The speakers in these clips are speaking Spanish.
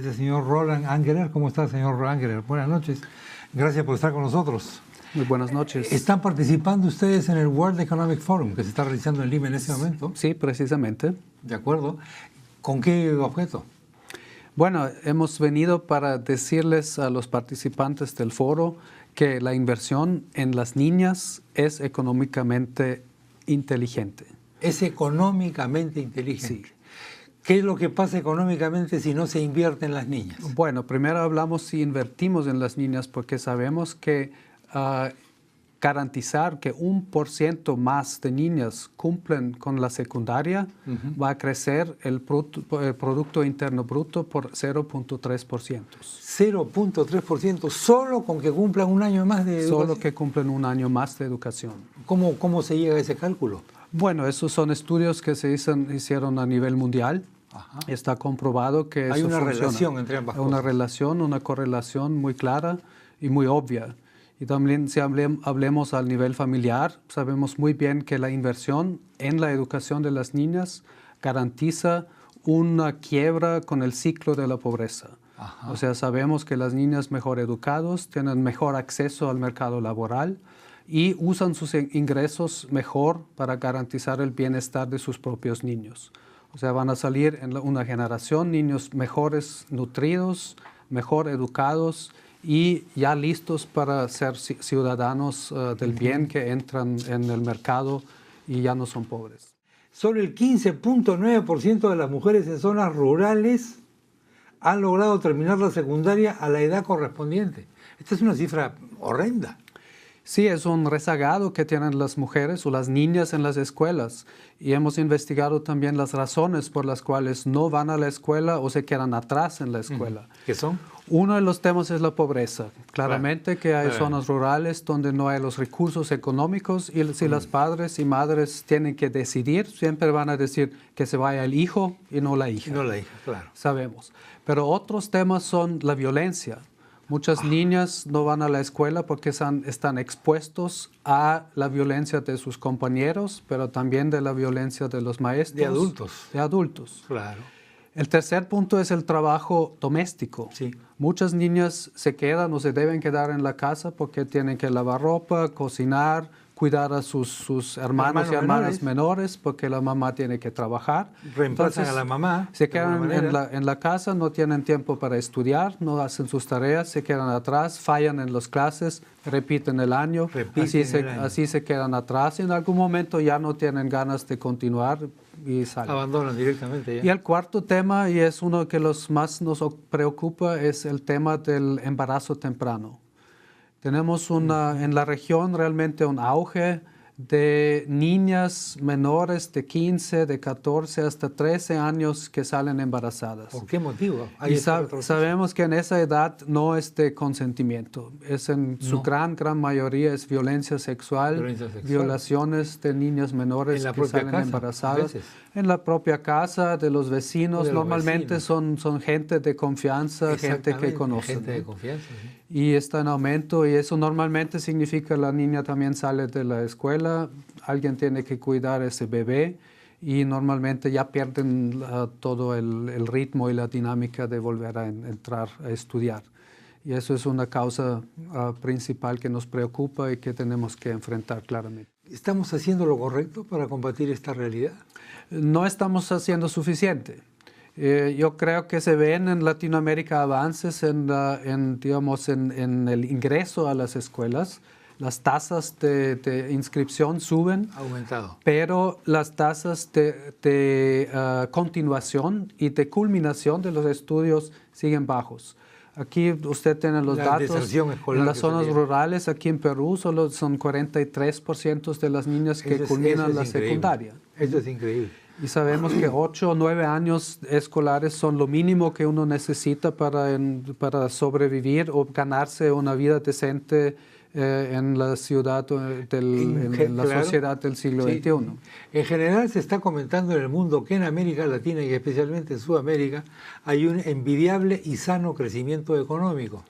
es el señor Roland Angerer. ¿Cómo está, señor Angerer? Buenas noches. Gracias por estar con nosotros. Muy buenas noches. ¿Están participando ustedes en el World Economic Forum que se está realizando en Lima en este momento? Sí, precisamente. De acuerdo. ¿Con qué objeto? Bueno, hemos venido para decirles a los participantes del foro que la inversión en las niñas es económicamente inteligente. Es económicamente inteligente. Sí. ¿Qué es lo que pasa económicamente si no se invierte en las niñas? Bueno, primero hablamos si invertimos en las niñas porque sabemos que garantizar que 1% más de niñas cumplen con la secundaria va a crecer el Producto Interno Bruto por 0.3%. 0.3%, solo con que cumplan un año más de educación. Solo que cumplen un año más de educación. ¿Cómo se llega a ese cálculo? Bueno, esos son estudios que se hicieron a nivel mundial. Ajá. Está comprobado que hay eso una funciona. Relación entre ambas cosas. Una relación, una correlación muy clara y muy obvia. Y también si hablemos al nivel familiar, sabemos muy bien que la inversión en la educación de las niñas garantiza una quiebra con el ciclo de la pobreza. Ajá. O sea, sabemos que las niñas mejor educadas tienen mejor acceso al mercado laboral y usan sus ingresos mejor para garantizar el bienestar de sus propios niños. O sea, van a salir en una generación niños mejores nutridos, mejor educados y ya listos para ser ciudadanos del bien que entran en el mercado y ya no son pobres. Solo el 15.9% de las mujeres en zonas rurales han logrado terminar la secundaria a la edad correspondiente. Esta es una cifra horrenda. Sí, es un rezagado que tienen las mujeres o las niñas en las escuelas y hemos investigado también las razones por las cuales no van a la escuela o se quedan atrás en la escuela. ¿Qué son? Uno de los temas es la pobreza. Claramente que hay zonas rurales donde no hay los recursos económicos y si las padres y madres tienen que decidir, siempre van a decir que se vaya el hijo y no la hija. No la hija, claro. Sabemos. Pero otros temas son la violencia. Muchas niñas no van a la escuela porque están expuestos a la violencia de sus compañeros, pero también de la violencia de los maestros. De adultos. De adultos. Claro. El tercer punto es el trabajo doméstico. Sí. Muchas niñas se quedan o se deben quedar en la casa porque tienen que lavar ropa, cocinar, cuidar a sus hermanos y hermanas menores porque la mamá tiene que trabajar. Reemplazan Entonces, a la mamá. Se quedan en la casa, no tienen tiempo para estudiar, no hacen sus tareas, se quedan atrás, fallan en las clases, repiten el año. Así se quedan atrás y en algún momento ya no tienen ganas de continuar y salen. Abandonan directamente ya. Y el cuarto tema, y es uno que más nos preocupa, es el tema del embarazo temprano. Tenemos en la región realmente un auge de niñas menores de 15, de 14 hasta 13 años que salen embarazadas. ¿Por qué motivo? Y sabemos que en esa edad no es de consentimiento. Es su gran mayoría es violencia sexual, violaciones de niñas menores que salen embarazadas. En la propia casa, de los vecinos. Normalmente son gente de confianza, gente que conocen. Gente de confianza, sí. Y está en aumento y eso normalmente significa que la niña también sale de la escuela, alguien tiene que cuidar a ese bebé y normalmente ya pierden todo el ritmo y la dinámica de volver a entrar a estudiar. Y eso es una causa principal que nos preocupa y que tenemos que enfrentar claramente. ¿Estamos haciendo lo correcto para combatir esta realidad? No estamos haciendo suficiente. Yo creo que se ven en Latinoamérica avances en el ingreso a las escuelas. Las tasas de inscripción suben. Aumentado. Pero las tasas de continuación y de culminación de los estudios siguen bajos. Aquí usted tiene los datos. En las zonas rurales, aquí en Perú, solo son 43% de las niñas que culminan la secundaria. Eso es increíble. Y sabemos que 8 o 9 años escolares son lo mínimo que uno necesita para sobrevivir o ganarse una vida decente en la ciudad, en la sociedad del siglo XXI. En general se está comentando en el mundo que en América Latina y especialmente en Sudamérica hay un envidiable y sano crecimiento económico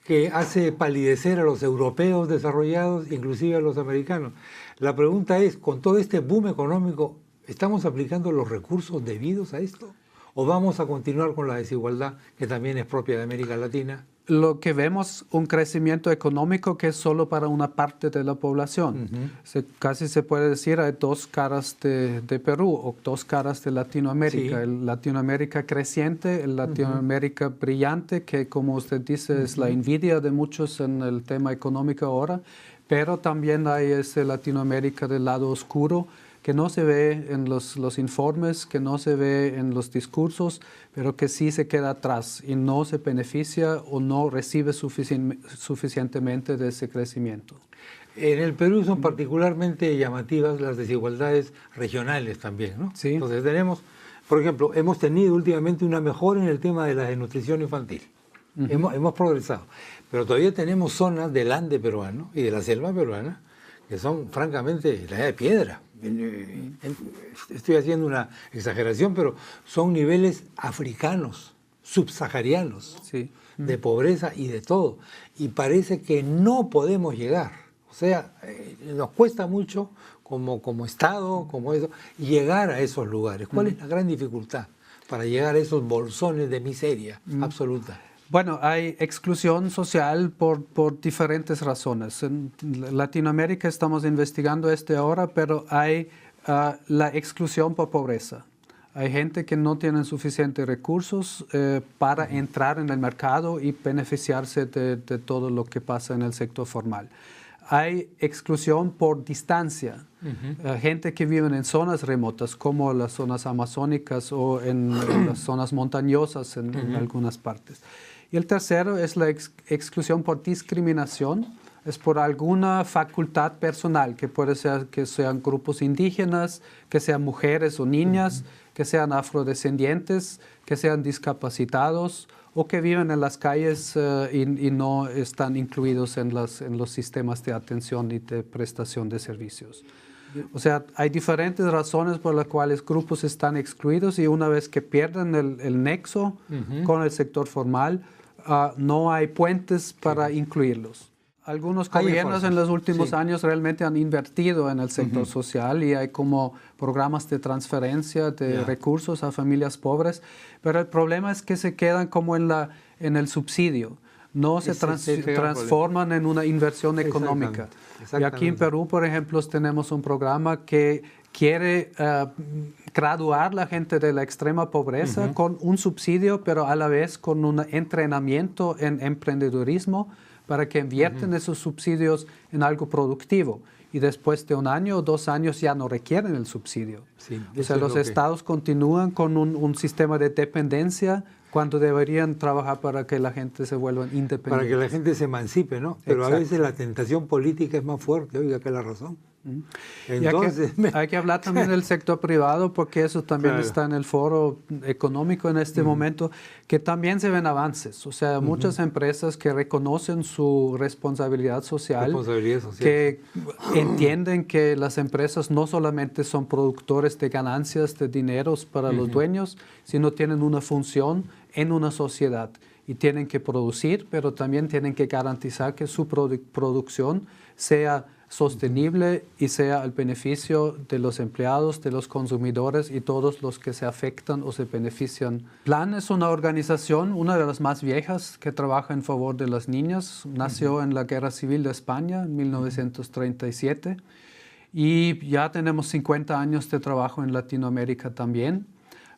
que hace palidecer a los europeos desarrollados, inclusive a los americanos. La pregunta es, con todo este boom económico, ¿estamos aplicando los recursos debidos a esto? ¿O vamos a continuar con la desigualdad que también es propia de América Latina? Lo que vemos un crecimiento económico que es solo para una parte de la población. Casi se puede decir hay dos caras de Perú o dos caras de Latinoamérica. Sí. El Latinoamérica creciente, el Latinoamérica brillante, que como usted dice es la envidia de muchos en el tema económico ahora, pero también hay ese Latinoamérica del lado oscuro que no se ve en los informes, que no se ve en los discursos, pero que sí se queda atrás y no se beneficia o no recibe suficientemente de ese crecimiento. En el Perú son particularmente llamativas las desigualdades regionales también, ¿no? Sí. Entonces tenemos, por ejemplo, hemos tenido últimamente una mejora en el tema de la desnutrición infantil. Hemos progresado, pero todavía tenemos zonas del Ande peruano y de la selva peruana que son francamente la edad de piedra. Estoy haciendo una exageración, pero son niveles africanos, subsaharianos, Sí. de pobreza y de todo. Y parece que no podemos llegar. O sea, nos cuesta mucho como Estado, como eso, llegar a esos lugares. ¿Cuál es la gran dificultad para llegar a esos bolsones de miseria absoluta? Bueno, hay exclusión social por diferentes razones. En Latinoamérica estamos investigando ahora, pero hay la exclusión por pobreza. Hay gente que no tiene suficientes recursos para entrar en el mercado y beneficiarse de todo lo que pasa en el sector formal. Hay exclusión por distancia. Gente que vive en zonas remotas, como las zonas amazónicas o en las zonas montañosas en algunas partes. Y el tercero es la exclusión por discriminación, es por alguna facultad personal, que puede ser que sean grupos indígenas, que sean mujeres o niñas, que sean afrodescendientes, que sean discapacitados o que viven en las calles y no están incluidos en los sistemas de atención y de prestación de servicios. O sea, hay diferentes razones por las cuales grupos están excluidos y una vez que pierden el nexo con el sector formal, no hay puentes para incluirlos. Algunos gobiernos en los últimos años realmente han invertido en el sector social y hay como programas de transferencia de recursos a familias pobres, pero el problema es que se quedan como en el subsidio, no se transforman en una inversión económica. Y aquí en Perú, por ejemplo, tenemos un programa que quiere graduar la gente de la extrema pobreza con un subsidio, pero a la vez con un entrenamiento en emprendedurismo para que invierten esos subsidios en algo productivo. Y después de 1 año o 2 años ya no requieren el subsidio. Sí, o sea, los estados continúan con un sistema de dependencia cuando deberían trabajar para que la gente se vuelva independiente. Para que la gente se emancipe, ¿no? Pero a veces la tentación política es más fuerte, oiga, que la razón. Entonces, hay que hablar también del sector privado porque eso también está en el foro económico en este momento, que también se ven avances. O sea, muchas empresas que reconocen su responsabilidad social, que entienden que las empresas no solamente son productores de ganancias, de dineros para los dueños, sino tienen una función en una sociedad y tienen que producir, pero también tienen que garantizar que su producción sea sostenible y sea al beneficio de los empleados, de los consumidores y todos los que se afectan o se benefician. Plan es una organización, una de las más viejas, que trabaja en favor de las niñas. Nació en la Guerra Civil de España en 1937 y ya tenemos 50 años de trabajo en Latinoamérica también,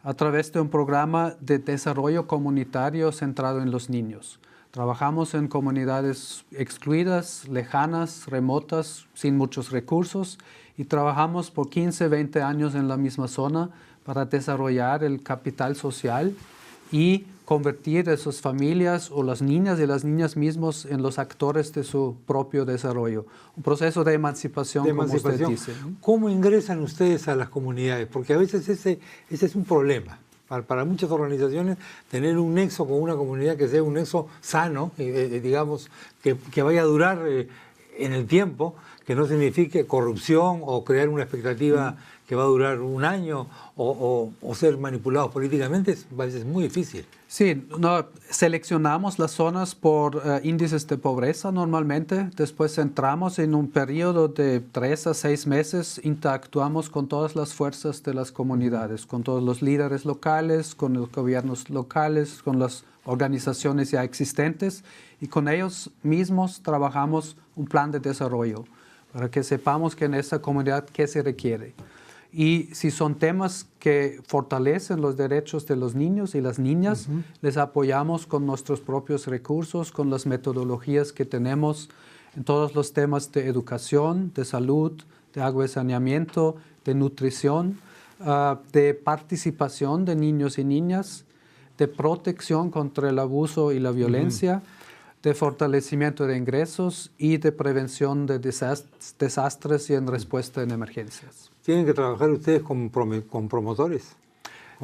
a través de un programa de desarrollo comunitario centrado en los niños. Trabajamos en comunidades excluidas, lejanas, remotas, sin muchos recursos y trabajamos por 15, 20 años en la misma zona para desarrollar el capital social y convertir a esas familias o las niñas y las niñas mismos en los actores de su propio desarrollo. Un proceso de emancipación, como usted dice. ¿Cómo ingresan ustedes a las comunidades? Porque a veces ese es un problema. Para muchas organizaciones, tener un nexo con una comunidad que sea un nexo sano, digamos, que vaya a durar en el tiempo, que no signifique corrupción o crear una expectativa que va a durar un año o ser manipulados políticamente, a veces es muy difícil. Sí, no, seleccionamos las zonas por índices de pobreza normalmente, después entramos en un periodo de 3 a 6 meses, interactuamos con todas las fuerzas de las comunidades, con todos los líderes locales, con los gobiernos locales, con las organizaciones ya existentes y con ellos mismos trabajamos un plan de desarrollo para que sepamos que en esa comunidad qué se requiere. Y si son temas que fortalecen los derechos de los niños y las niñas, les apoyamos con nuestros propios recursos, con las metodologías que tenemos en todos los temas de educación, de salud, de agua y saneamiento, de nutrición, de participación de niños y niñas, de protección contra el abuso y la violencia, de fortalecimiento de ingresos y de prevención de desastres y en respuesta en emergencias. ¿Tienen que trabajar ustedes con promotores?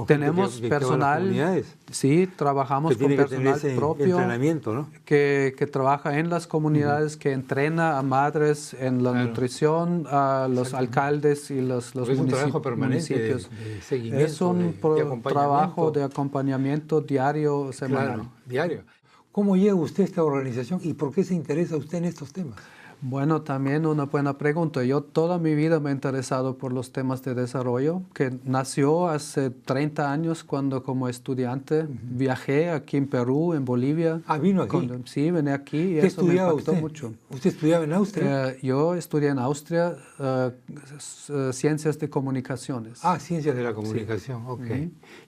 Tenemos personal, sí, trabajamos con personal propio entrenamiento, ¿no? que trabaja en las comunidades, que entrena a madres en la nutrición, a los alcaldes y los municipios. De seguimiento, es un trabajo de acompañamiento diario, semanal. Claro, diario. ¿Cómo llega usted a esta organización y por qué se interesa usted en estos temas? Bueno, también una buena pregunta. Yo toda mi vida me he interesado por los temas de desarrollo, que nació hace 30 años cuando como estudiante viajé aquí en Perú, en Bolivia. Ah, ¿vino aquí? Sí, vine aquí y ¿Qué eso me estudiaba impactó usted? mucho. ¿Usted estudiaba en Austria? Yo estudié en Austria Ciencias de Comunicaciones. Ah, Ciencias de la Comunicación, ok.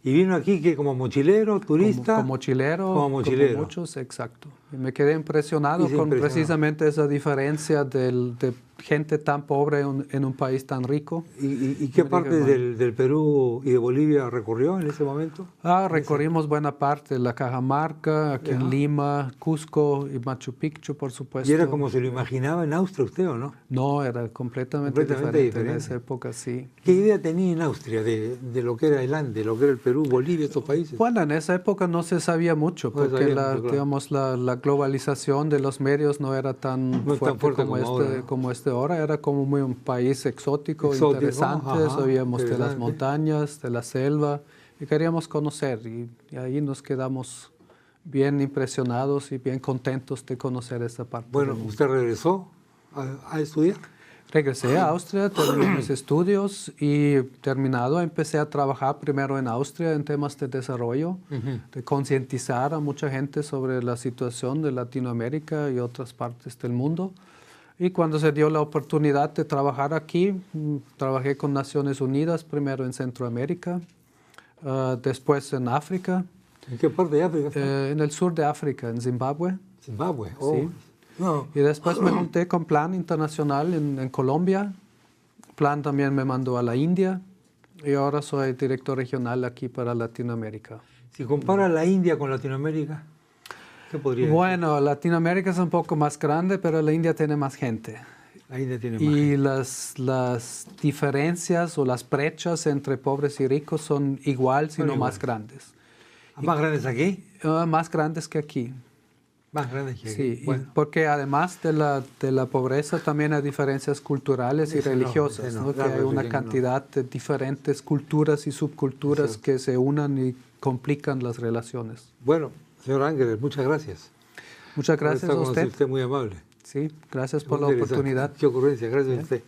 ¿Y vino aquí que como mochilero, turista? Como mochilero. Como muchos, exacto. Y me quedé impresionado con precisamente esa diferencia de gente tan pobre en un país tan rico. ¿Y qué parte del Perú y de Bolivia recorrió en ese momento? Recorrimos buena parte, la Cajamarca, aquí en Lima, Cusco y Machu Picchu, por supuesto. ¿Y era como se lo imaginaba en Austria usted o no? No, era completamente diferente en esa época, sí. ¿Qué idea tenía en Austria de lo que era el Ande, lo que era el Perú, Bolivia, estos países? Bueno, en esa época no se sabía mucho, porque digamos, la globalización de los medios no era tan fuerte como este ahora. Era como muy un país exótico, interesante. Sabíamos de las montañas, de la selva, y queríamos conocer. Y ahí nos quedamos bien impresionados y bien contentos de conocer esta parte. Bueno, ¿usted regresó a estudiar? Regresé a Austria, terminé mis estudios y terminado empecé a trabajar primero en Austria en temas de desarrollo, de concientizar a mucha gente sobre la situación de Latinoamérica y otras partes del mundo. Y cuando se dio la oportunidad de trabajar aquí, trabajé con Naciones Unidas, primero en Centroamérica, después en África. ¿En qué parte de África? En el sur de África, en Zimbabue. Zimbabue, sí. No. Y después me junté con Plan Internacional en Colombia. Plan también me mandó a la India y ahora soy director regional aquí para Latinoamérica. Si compara la India con Latinoamérica, ¿qué podría decir? Bueno, Latinoamérica es un poco más grande, pero la India tiene más gente. La India tiene más y gente. Las diferencias o las brechas entre pobres y ricos son igual, sino más grandes. ¿Más grandes aquí? Más grandes que aquí. Más grandes que aquí. Sí, bueno. porque además de la pobreza también hay diferencias culturales y religiosas, ¿no? Que hay una cantidad de diferentes culturas y subculturas que se unan y complican las relaciones. Bueno, señor Ángeles, muchas gracias. Muchas gracias a usted. Usted muy amable. Sí, gracias por la oportunidad. Qué ocurrencia, gracias a usted.